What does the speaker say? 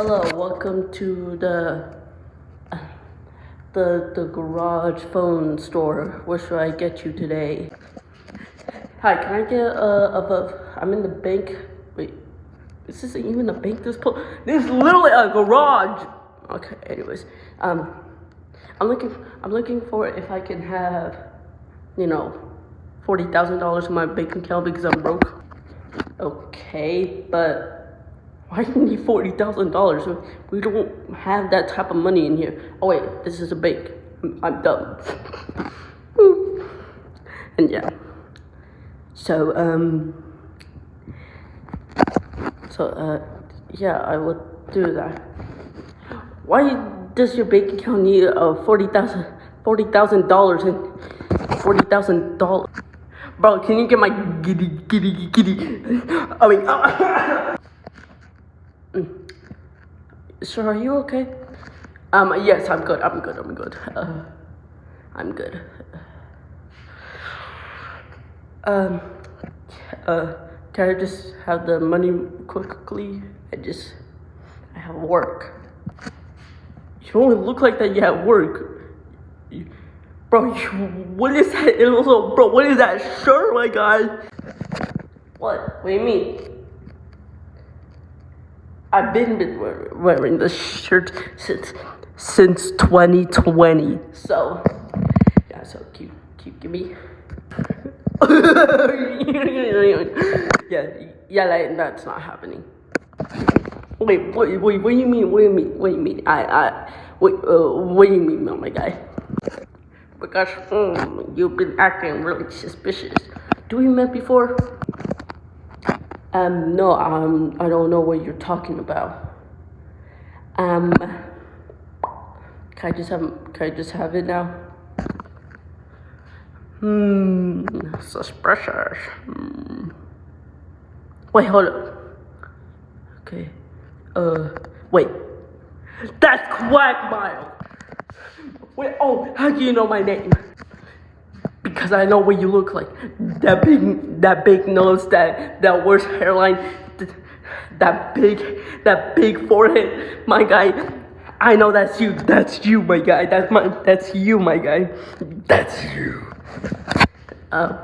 Hello, welcome to the garage phone store. What should I get you today? Hi, can I get I'm in the bank. Wait, this isn't even a bank. This is literally a garage. Okay, anyways, I'm looking for if I can have, $40,000 in my bank account because I'm broke. Okay, but why do you need $40,000? We don't have that type of money in here. Oh wait, this is a bank. I'm dumb. And yeah. So yeah, I would do that. Why does your bank account need $40,000 and $40,000? Bro, can you get my giddy? I mean, sir, are you okay? Yes, I'm good. I'm good. I'm good. Can I just have the money quickly? I have work. You don't even look like that you have work. Bro, what is that? And also, bro, what is that shirt, my guy? What do you mean? I've been wearing this shirt since 2020. So, yeah, so keep give me. yeah, like, that's not happening. Wait, what do you mean? What do you mean? What do you mean? What do you mean, my guy? Because you've been acting really suspicious. Do we met before? No, I don't know what you're talking about. Can I just have it now? Suspicious. Wait, hold up. Okay. Wait. That's Quagmire. Wait, oh, how do you know my name? Because I know what you look like. That big nose, that worst hairline, that big forehead, my guy. I know that's you. That's you, my guy. That's you, my guy. That's you. Oh.